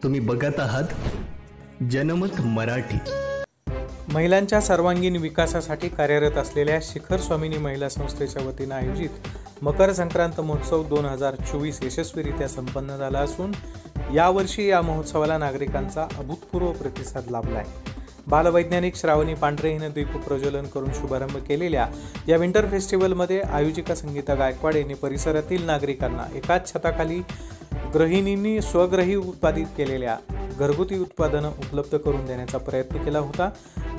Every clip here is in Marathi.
तुम्ही बघत आहात जनमत मराठी। महिलांच्या सर्वांगीण विकासासाठी कार्यरत असलेल्या शिखर स्वामिनी महिला संस्थेच्या वतीने आयोजित मकर संक्रांत महोत्सव 2024 यशस्वीरित्या संपन्न झाला असून यावर्षी या महोत्सवाला नागरिकांचा अभूतपूर्व प्रतिसाद लाभला आहे। बालवैज्ञानिक श्रावणी पांढरे हिने दीप प्रज्वलन करून शुभारंभ केलेल्या या विंटर फेस्टिवलमध्ये आयोजिका संगीता गायकवाड यांनी परिसरातील नागरिकांना एकाच छताखाली गृहिणींनी स्वगृही उत्पादित केलेल्या घरगुती उत्पादनं उपलब्ध करून देण्याचा प्रयत्न केला होता।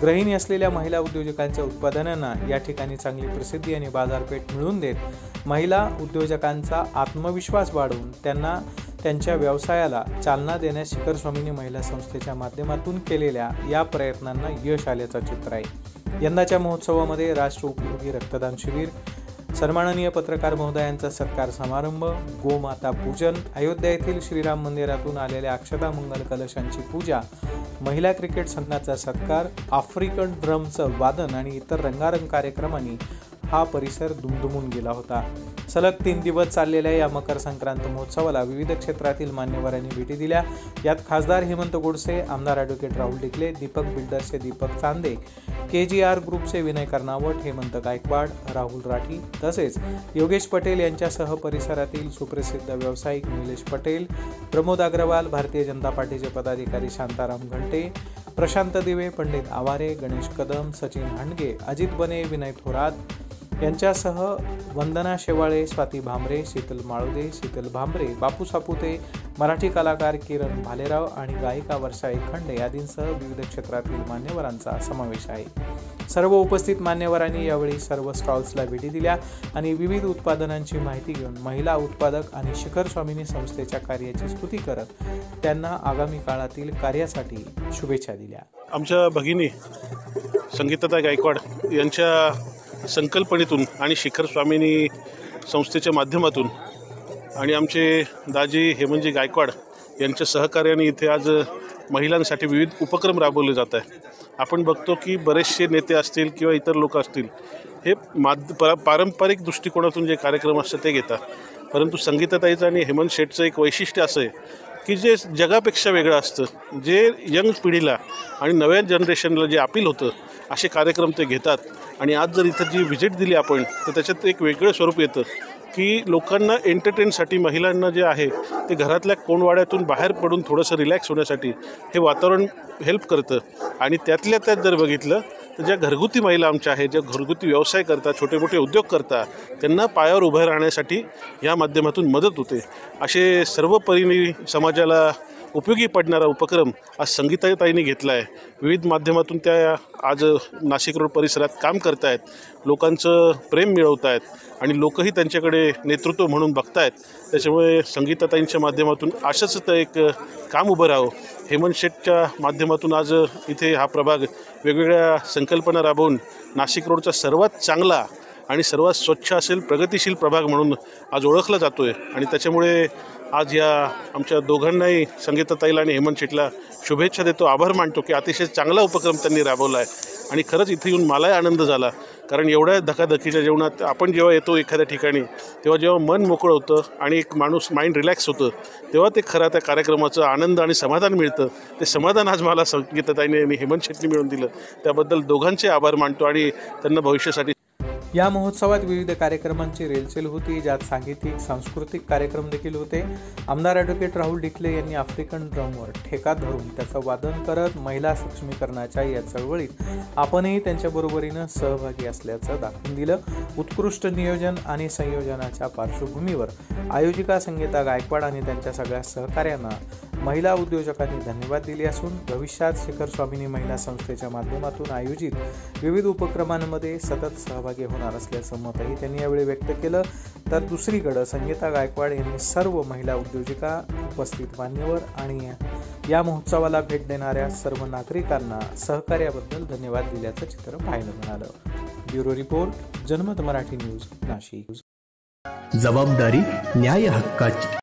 गृहिणी असलेल्या महिला उद्योजकांच्या उत्पादनांना या ठिकाणी चांगली प्रसिद्धी आणि बाजारपेठ मिळवून देत महिला उद्योजकांचा आत्मविश्वास वाढवून त्यांना त्यांच्या व्यवसायाला चालना देण्यास शिखर स्वामिनी महिला संस्थेच्या माध्यमातून केलेल्या या प्रयत्नांना यश आल्याचं चित्र आहे। यंदाच्या महोत्सवामध्ये राष्ट्र उपयोगी रक्तदान शिबिर, सन्माननीय पत्रकार महोदयांचा सत्कार समारंभ, गोमाता पूजन, अयोध्या येथील श्रीराम मंदिरातून आलेल्या अक्षता मंगल कलशांची पूजा, महिला क्रिकेट संघाचा सत्कार, आफ्रिकन ड्रमचं वादन आणि इतर रंगारंग कार्यक्रमांनी हा परिसर दुमदुमून गेला होता। सलग 3 दिवस चाललेल्या या मकर संक्रांत महोत्सवाला विविध क्षेत्रातील मान्यवरांनी भेटी दिल्या। यात खासदार हेमंत गोडसे, आमदार ॲडव्होकेट राहुल डिकले, दीपक बिल्डर्सचे दीपक चांदे, KGR ग्रुपचे विनय कर्नावट, हेमंत गायकवाड, राहुल राठी तसेच योगेश पटेल यांच्यासह परिसरातील सुप्रसिद्ध व्यावसायिक निलेश पटेल, प्रमोद अग्रवाल, भारतीय जनता पार्टीचे पदाधिकारी शांताराम घंटे, प्रशांत दिवे, पंडित आवारे, गणेश कदम, सचिन हांडगे, अजित बने, विनय थोरात यांच्यासह वंदना शेवाळे, स्वाती भामरे, शीतल माळुदे, शीतल भांबरे, बापू सापुते, मराठी कलाकार किरण भालेराव आणि गायिका वर्षा एकखंडे आदींसह विविध क्षेत्रातील मान्यवरांचा समावेश आहे। सर्व उपस्थित मान्यवरांनी यावेळी सर्व स्टॉल्सला भेटी दिल्या आणि विविध उत्पादनांची माहिती घेऊन महिला उत्पादक आणि शिखर स्वामिनी संस्थेच्या कार्याची स्तुती करत त्यांना आगामी काळातील कार्यासाठी शुभेच्छा दिल्या। आमच्या भगिनी संगीता गायकवाड यांच्या संकल्पनेतून आणि शिखर स्वामिनी संस्थेच्या माध्यमातून आणि आमचे दाजी हेमंतजी गायकवाड यांच्या सहकार्याने इथे आज महिलांसाठी विविध उपक्रम राबवले जात आहे। आपण बघतो की बरेचसे नेते असतील किंवा इतर लोक असतील हे पारंपरिक दृष्टिकोनातून जे कार्यक्रम असतात ते घेतात, परंतु संगीताताईचं आणि हेमंत शेठचं एक वैशिष्ट्य असं आहे की जे जगापेक्षा वेगळं असतं, जे यंग पिढीला आणि नव्या जनरेशनला जे अपील होतं असे कार्यक्रम ते घेतात। आणि आज जर इथं जी व्हिजिट दिली आपण तर त्याच्यात एक वेगळं स्वरूप येतं की लोकांना एंटरटेनसाठी महिलांना जे आहे ते घरातल्या कोणवाड्यातून बाहेर पडून थोडंसं रिलॅक्स होण्यासाठी हे वातावरण हेल्प करतं। आणि त्यातल्या त्यात जर बघितलं तर ज्या घरगुती महिला आमच्या आहेत, ज्या घरगुती व्यवसाय करतात, छोटे मोठे उद्योग करतात, त्यांना पायावर उभं राहण्यासाठी या माध्यमातून मदत होते। असे सर्व परीने समाजाला उपयोगी पडणारा उपक्रम आज संगीताताईंनी घेतला आहे। विविध माध्यमातून त्या आज नाशिक रोड परिसरात काम करत आहेत, लोकांचं प्रेम मिळवत आहेत आणि लोकही त्यांच्याकडे नेतृत्व म्हणून बघत आहेत। त्याच्यामुळे संगीताताईंच्या माध्यमातून अशाच एक काम उभं राहावं। हेमंत शेठच्या माध्यमातून आज इथे हा प्रभाग वेगवेगळ्या संकल्पना राबवून नाशिक रोडचा सर्वात चांगला आणि सर्वात स्वच्छ असेल प्रगतिशील प्रभाग म्हणून आज ओळखला जातो आहे। आणि त्याच्यामुळे आज या आमच्या दोघांनाही संगीताताईला आणि हेमंत शेठला शुभेच्छा देतो, आभार मानतो की अतिशय चांगला उपक्रम त्यांनी राबवला आहे। आणि खरंच इथे येऊन मलाही आनंद झाला, कारण एवढ्या धकाधकीच्या जीवनात आपण जेव्हा येतो एखाद्या ठिकाणी तेव्हा जेव्हा मन मोकळं होतं आणि एक माणूस माइंड रिलॅक्स होतं तेव्हा ते खरं त्या कार्यक्रमाचं आनंद आणि समाधान मिळतं। ते समाधान आज मला संगीताताईने आणि हेमंत शेठनी मिळवून दिलं, त्याबद्दल दोघांचे आभार मानतो आणि त्यांना भविष्यासाठी। या महोत्सवात विविध कार्यक्रमांची रेलचेल होती, ज्यात सांगीतिक सांस्कृतिक कार्यक्रम देखील होते। आमदार ॲडव्होकेट राहुल डिकले यांनी आफ्रिकन ड्रमवर ठेका धरून त्याचं वादन करत महिला सक्षमीकरणाच्या या चळवळीत आपणही त्यांच्या बरोबरीनं सहभागी असल्याचं दाखवून दिलं। उत्कृष्ट नियोजन आणि संयोजनाच्या पार्श्वभूमीवर आयोजिका संगीता गायकवाड आणि त्यांच्या सगळ्या सहकार्यांना महिला उद्योजकांनी धन्यवाद दिले असून भविष्यात शिखर स्वामिनी महिला संस्थेच्या माध्यमातून आयोजित विविध उपक्रमांमध्ये सतत सहभागी होणार असल्याचं मतही त्यांनी यावेळी व्यक्त केलं। तर दुसरीकडे संगीता गायकवाड यांनी सर्व महिला उद्योजिका, उपस्थित मान्यवर आणि या महोत्सवाला भेट देणाऱ्या सर्व नागरिकांना सहकार्याबद्दल धन्यवाद दिल्याचं चित्र पाहायला मिळालं। ब्युरो रिपोर्ट, जनमत मराठी न्यूज, नाशिक। जबाबदारी न्याय हक्काची।